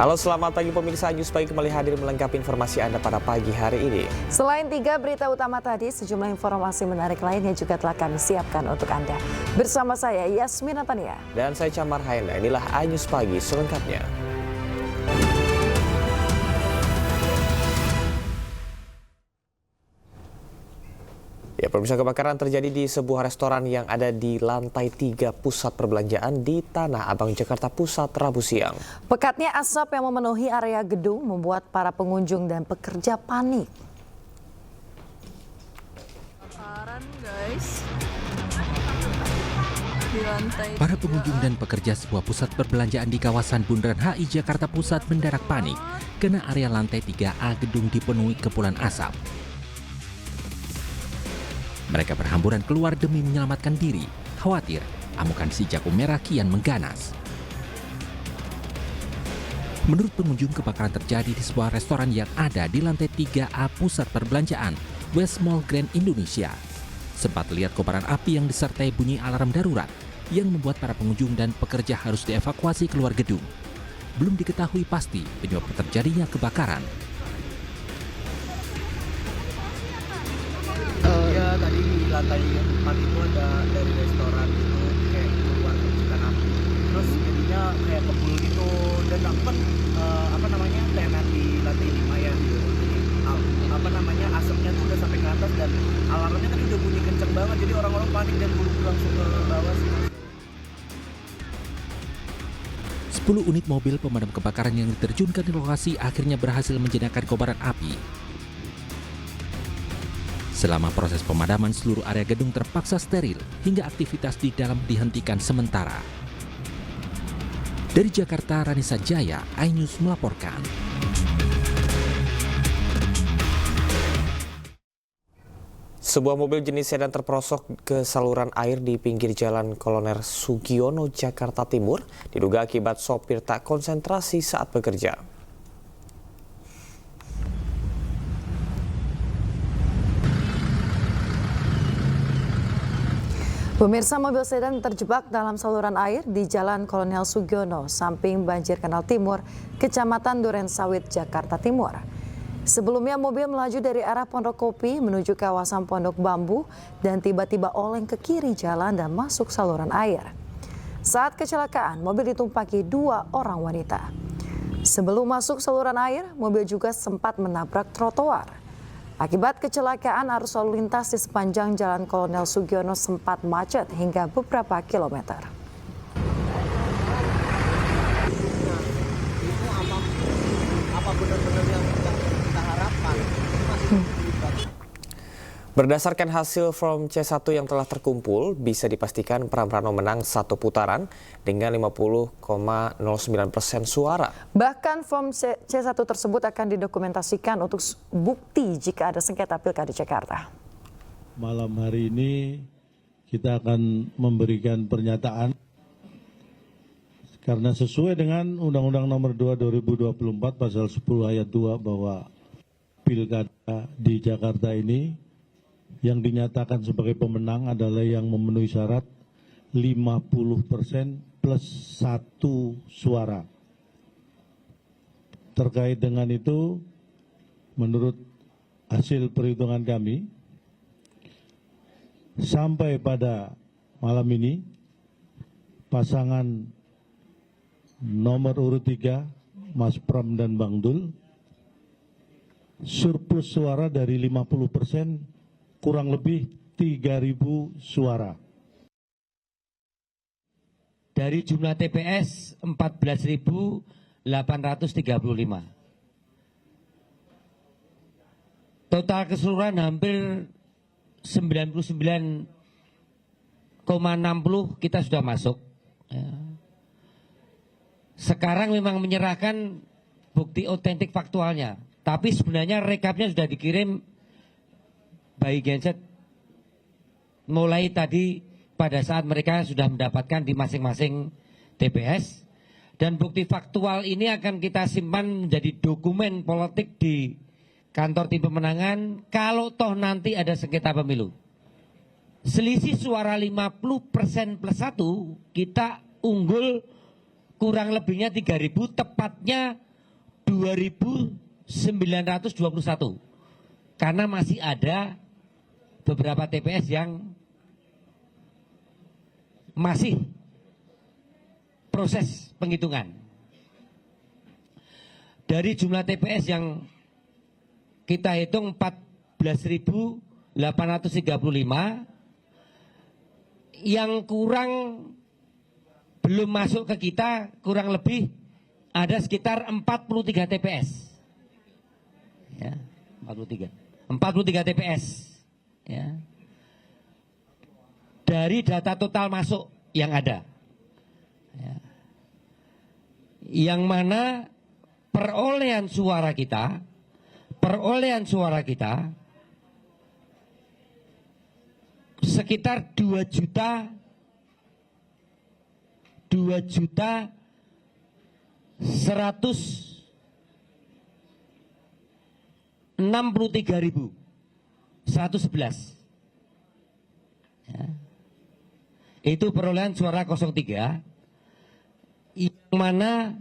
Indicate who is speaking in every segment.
Speaker 1: Halo, selamat pagi pemirsa. News Pagi kembali hadir melengkapi informasi Anda pada pagi hari ini.
Speaker 2: Selain 3 berita utama tadi, sejumlah informasi menarik lainnya juga telah kami siapkan untuk Anda. Bersama saya Yasmin Natania.
Speaker 1: Dan saya Camar Haenda. Inilah News Pagi selengkapnya. Ya, pemirsa, kebakaran terjadi di sebuah restoran yang ada di lantai 3 pusat perbelanjaan di Tanah Abang, Jakarta Pusat, Rabu siang.
Speaker 2: Pekatnya asap yang memenuhi area gedung membuat para pengunjung dan pekerja panik.
Speaker 3: Kebakaran, guys. Di lantai
Speaker 4: Para pengunjung dan pekerja sebuah pusat perbelanjaan di kawasan Bundaran HI Jakarta Pusat mendadak panik karena area lantai 3A gedung dipenuhi kepulan asap. Mereka berhamburan keluar demi menyelamatkan diri, khawatir amukan si jago merah kian mengganas. Menurut pengunjung, kebakaran terjadi di sebuah restoran yang ada di lantai 3A pusat perbelanjaan West Mall Grand Indonesia. Sempat lihat kobaran api yang disertai bunyi alarm darurat yang membuat para pengunjung dan pekerja harus dievakuasi keluar gedung. Belum diketahui pasti penyebab terjadinya kebakaran.
Speaker 5: Ya, tadi di lantai 4 itu ada dari restoran itu kayak keluar percikan api, terus jadinya kayak kebul gitu, dan aku kan tenan di lantai 5 ya, jadi asapnya tuh udah sampai ke atas dan alarmnya tadi udah bunyi kenceng banget, jadi orang-orang panik dan buru-buru langsung ke bawah sih.
Speaker 4: 10 unit mobil pemadam kebakaran yang diterjunkan di lokasi akhirnya berhasil menjinakkan kobaran api. Selama proses pemadaman, seluruh area gedung terpaksa steril hingga aktivitas di dalam dihentikan sementara. Dari Jakarta, Ranisa Jaya, iNews melaporkan.
Speaker 1: Sebuah mobil jenis sedan terperosok ke saluran air di pinggir Jalan Kolonel Sugiono, Jakarta Timur, diduga akibat sopir tak konsentrasi saat bekerja.
Speaker 2: Pemirsa, mobil sedan terjebak dalam saluran air di Jalan Kolonel Sugiono, samping Banjir Kanal Timur, Kecamatan Durensawit, Jakarta Timur. Sebelumnya mobil melaju dari arah Pondok Kopi menuju kawasan Pondok Bambu dan tiba-tiba oleng ke kiri jalan dan masuk saluran air. Saat kecelakaan, mobil ditumpaki 2 orang wanita. Sebelum masuk saluran air, mobil juga sempat menabrak trotoar. Akibat kecelakaan, arus lalu lintas di sepanjang Jalan Kolonel Sugiono sempat macet hingga beberapa kilometer.
Speaker 5: Itu apa benar-benar yang kita harapkan?
Speaker 1: Berdasarkan hasil form C1 yang telah terkumpul, bisa dipastikan Pram Prano menang 1 putaran dengan 50,09% suara.
Speaker 2: Bahkan form C1 tersebut akan didokumentasikan untuk bukti jika ada sengketa Pilkada Jakarta.
Speaker 6: Malam hari ini kita akan memberikan pernyataan karena sesuai dengan Undang-Undang Nomor 2 2024 Pasal 10 Ayat 2 bahwa Pilkada di Jakarta ini yang dinyatakan sebagai pemenang adalah yang memenuhi syarat 50% plus 1 suara. Terkait dengan itu, menurut hasil perhitungan kami, sampai pada malam ini, pasangan nomor urut 3, Mas Pram dan Bang Dul, surplus suara dari 50%, kurang lebih 3.000 suara.
Speaker 7: Dari jumlah TPS 14.835. Total keseluruhan hampir 99,60 kita sudah masuk. Sekarang memang menyerahkan bukti otentik faktualnya. Tapi sebenarnya rekapnya sudah dikirim by genset mulai tadi pada saat mereka sudah mendapatkan di masing-masing TPS, dan bukti faktual ini akan kita simpan menjadi dokumen politik di kantor tim pemenangan kalau toh nanti ada sengketa pemilu. Selisih suara 50% plus 1 kita unggul kurang lebihnya 3.000, tepatnya 2.921 karena masih ada beberapa TPS yang masih proses penghitungan. Dari jumlah TPS yang kita hitung 14.835, yang kurang belum masuk ke kita kurang lebih ada sekitar 43 TPS. Ya, 43 TPS. Ya. Dari data total masuk yang ada. Ya. Yang mana perolehan suara kita sekitar 2.163.111. Ya. Itu perolehan suara 03 yang mana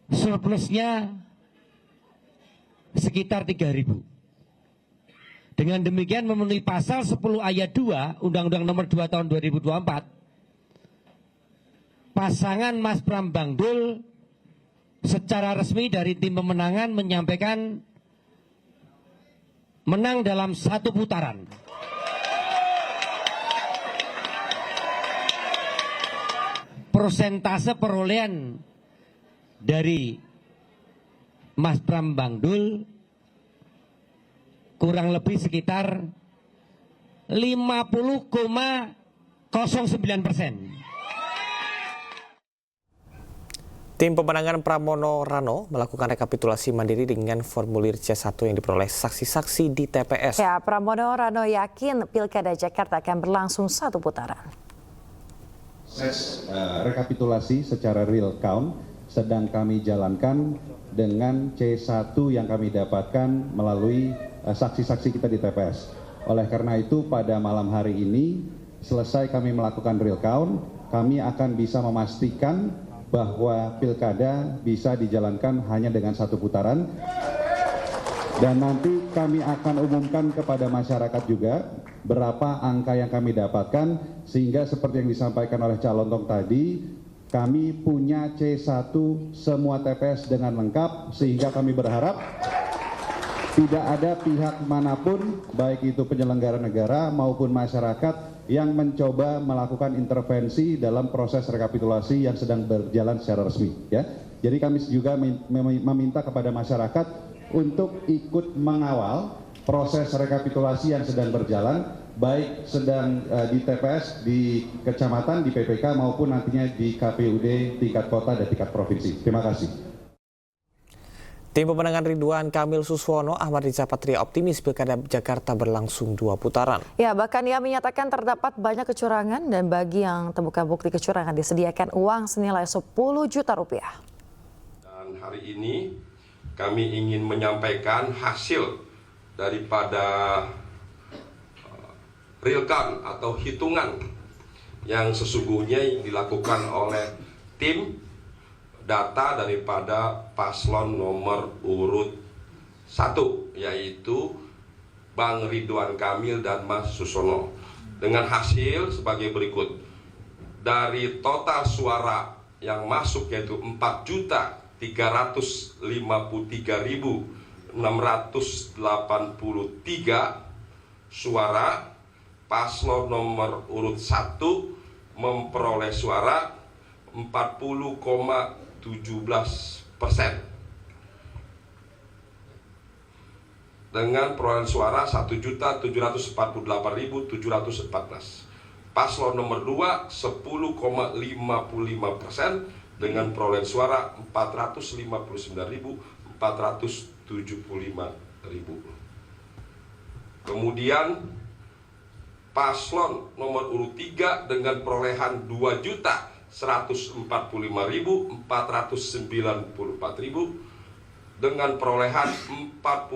Speaker 7: surplusnya sekitar 3.000. Dengan demikian memenuhi pasal 10 ayat 2 Undang-Undang Nomor 2 Tahun 2024, pasangan Mas Pram Bang Dul secara resmi dari tim pemenangan menyampaikan menang dalam satu putaran. Persentase perolehan dari Mas Pram Bang Dul kurang lebih sekitar 50,09%.
Speaker 1: Tim pemenangan Pramono Rano melakukan rekapitulasi mandiri dengan formulir C1 yang diperoleh saksi-saksi di TPS.
Speaker 2: Ya, Pramono Rano yakin Pilkada Jakarta akan berlangsung satu putaran.
Speaker 8: Proses rekapitulasi secara real count sedang kami jalankan dengan C1 yang kami dapatkan melalui saksi-saksi kita di TPS. Oleh karena itu pada malam hari ini selesai kami melakukan real count, kami akan bisa memastikan bahwa pilkada bisa dijalankan hanya dengan satu putaran. Dan nanti kami akan umumkan kepada masyarakat juga berapa angka yang kami dapatkan, sehingga seperti yang disampaikan oleh calon tong tadi, kami punya C1 semua TPS dengan lengkap, sehingga kami berharap tidak ada pihak manapun, baik itu penyelenggara negara maupun masyarakat, yang mencoba melakukan intervensi dalam proses rekapitulasi yang sedang berjalan secara resmi. Ya. Jadi kami juga meminta kepada masyarakat untuk ikut mengawal proses rekapitulasi yang sedang berjalan, baik sedang di TPS, di kecamatan, di PPK, maupun nantinya di KPUD tingkat kota dan tingkat provinsi. Terima kasih.
Speaker 1: Tim pemenangan Ridwan Kamil Suswono, Ahmad Riza Patria optimis Pilkada Jakarta berlangsung 2 putaran.
Speaker 2: Ya, bahkan ia menyatakan terdapat banyak kecurangan dan bagi yang temukan bukti kecurangan disediakan uang senilai 10 juta rupiah.
Speaker 9: Dan hari ini kami ingin menyampaikan hasil daripada real count atau hitungan yang sesungguhnya dilakukan oleh tim data daripada paslon nomor urut 1, yaitu Bang Ridwan Kamil dan Mas Suswono, dengan hasil sebagai berikut. Dari total suara yang masuk yaitu 4.353.683 suara, paslon nomor urut 1 memperoleh suara 40,17%. Dengan perolehan suara 1.748.714. Paslon nomor 2 10,55% dengan perolehan suara 459.475.000. Kemudian paslon nomor urut 3 dengan perolehan 2.145.494.000 dengan perolehan 49%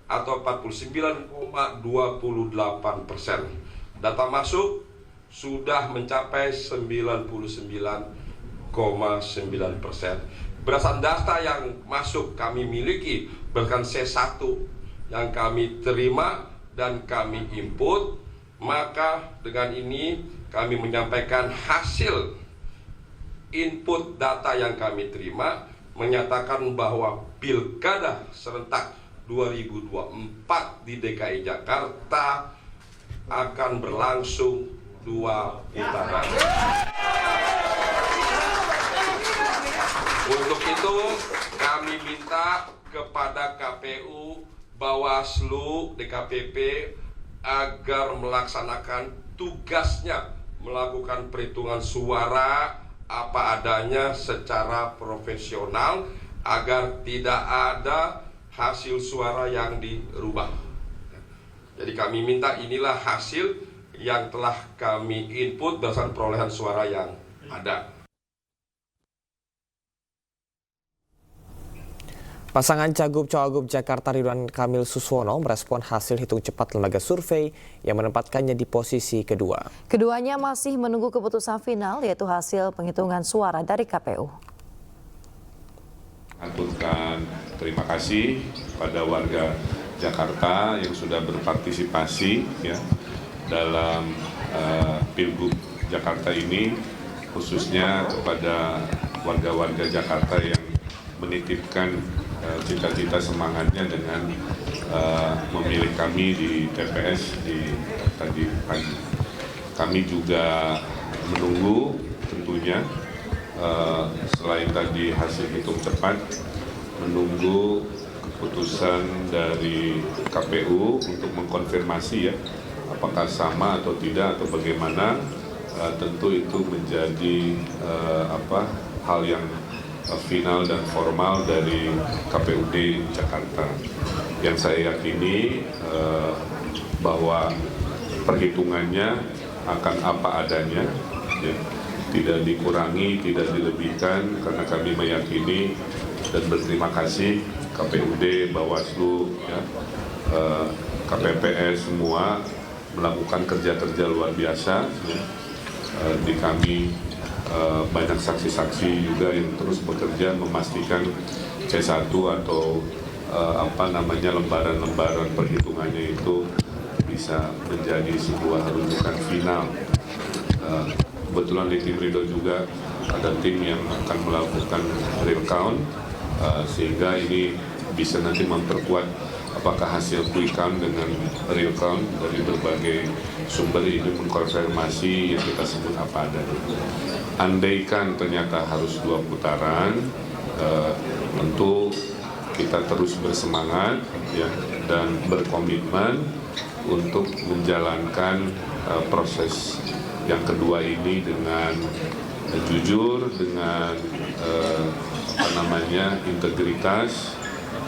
Speaker 9: atau 49,28%. Data masuk sudah mencapai 99,99%. Berdasarkan data yang masuk kami miliki, berdasarkan C1 yang kami terima dan kami input, maka dengan ini kami menyampaikan hasil input data yang kami terima, menyatakan bahwa Pilkada serentak 2024 di DKI Jakarta akan berlangsung 2 putaran. Untuk itu kami minta kepada KPU, Bawaslu, DKPP agar melaksanakan tugasnya melakukan perhitungan suara apa adanya secara profesional agar tidak ada hasil suara yang dirubah. Jadi kami minta inilah hasil yang telah kami input berdasarkan perolehan suara yang ada.
Speaker 1: Pasangan Cagup-Cawagup Jakarta Ridwan Kamil Suswono merespon hasil hitung cepat lembaga survei yang menempatkannya di posisi kedua.
Speaker 2: Keduanya masih menunggu keputusan final, yaitu hasil penghitungan suara dari KPU.
Speaker 10: Aturkan terima kasih pada warga Jakarta yang sudah berpartisipasi ya dalam Pilgub Jakarta ini, khususnya kepada warga-warga Jakarta yang menitipkan cita-cita semangatnya dengan memilih kami di TPS di tadi pagi. Kami juga menunggu tentunya selain tadi hasil hitung cepat, menunggu keputusan dari KPU untuk mengkonfirmasi ya apakah sama atau tidak atau bagaimana. Tentu itu menjadi hal yang final dan formal dari KPUD Jakarta. Yang saya yakini bahwa perhitungannya akan apa adanya, ya, tidak dikurangi, tidak dilebihkan, karena kami meyakini dan berterima kasih KPUD, Bawaslu, ya, KPPS semua melakukan kerja-kerja luar biasa. Ya. Di kami banyak saksi-saksi juga yang terus bekerja memastikan C1 atau lembaran-lembaran perhitungannya itu bisa menjadi sebuah rujukan final. Kebetulan di tim Ridho juga ada tim yang akan melakukan real count, sehingga ini bisa nanti memperkuat apakah hasil quick count dengan real count dari berbagai sumber ini mengkonfirmasi yang kita sebut apa adanya. Andaikan ternyata harus 2 putaran, tentu kita terus bersemangat ya, dan berkomitmen untuk menjalankan proses yang kedua ini dengan jujur, dengan integritas,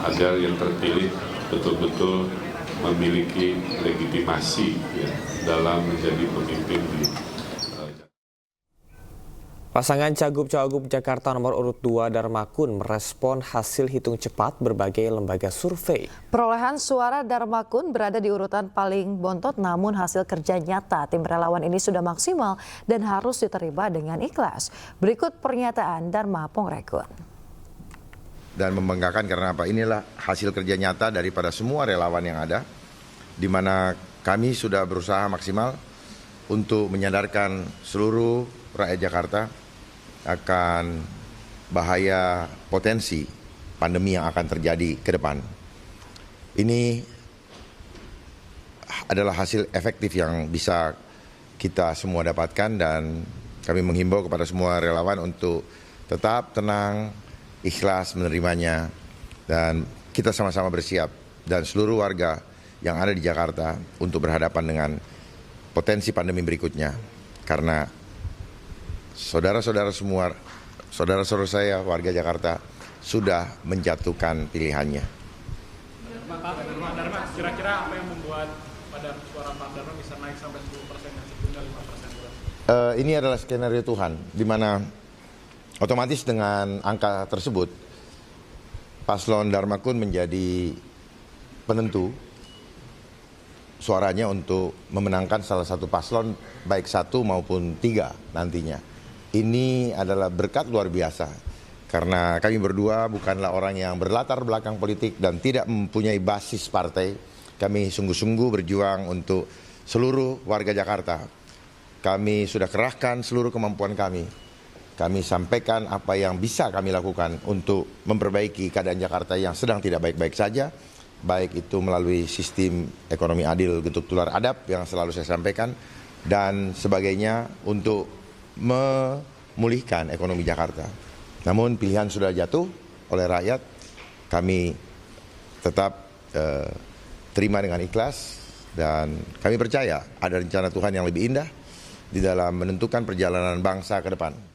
Speaker 10: agar yang terpilih betul-betul memiliki legitimasi ya, dalam menjadi pemimpin di
Speaker 1: Pasangan Cagup-Cawagup Jakarta nomor urut 2 Darmakun merespon hasil hitung cepat berbagai lembaga survei.
Speaker 2: Perolehan suara Darmakun berada di urutan paling bontot, namun hasil kerja nyata tim relawan ini sudah maksimal dan harus diterima dengan ikhlas. Berikut pernyataan Dharma Pongrekun.
Speaker 11: Dan membanggakan karena apa? Inilah hasil kerja nyata daripada semua relawan yang ada, di mana kami sudah berusaha maksimal untuk menyadarkan seluruh rakyat Jakarta akan bahaya potensi pandemi yang akan terjadi ke depan. Ini adalah hasil efektif yang bisa kita semua dapatkan, dan kami menghimbau kepada semua relawan untuk tetap tenang, ikhlas menerimanya, dan kita sama-sama bersiap dan seluruh warga yang ada di Jakarta untuk berhadapan dengan potensi pandemi berikutnya. Karena saudara-saudara semua, saudara-saudara saya warga Jakarta sudah menjatuhkan pilihannya.
Speaker 12: Pak Dharma, kira-kira apa yang membuat pada suara Pak Dharma bisa naik sampai 10% dan sebelumnya 5%?
Speaker 11: Ini adalah skenario Tuhan, di mana otomatis dengan angka tersebut paslon Darmakun menjadi penentu suaranya untuk memenangkan salah satu paslon, baik 1 maupun 3 nantinya. ini adalah berkat luar biasa. Karena kami berdua bukanlah orang yang berlatar belakang politik dan tidak mempunyai basis partai. Kami sungguh-sungguh berjuang untuk seluruh warga Jakarta. Kami sudah kerahkan seluruh kemampuan kami. Kami sampaikan apa yang bisa kami lakukan untuk memperbaiki keadaan Jakarta yang sedang tidak baik-baik saja. Baik itu melalui sistem ekonomi adil getuk tular adab yang selalu saya sampaikan. Dan sebagainya untuk memulihkan ekonomi Jakarta. Namun pilihan sudah jatuh oleh rakyat, kami tetap terima dengan ikhlas dan kami percaya ada rencana Tuhan yang lebih indah di dalam menentukan perjalanan bangsa ke depan.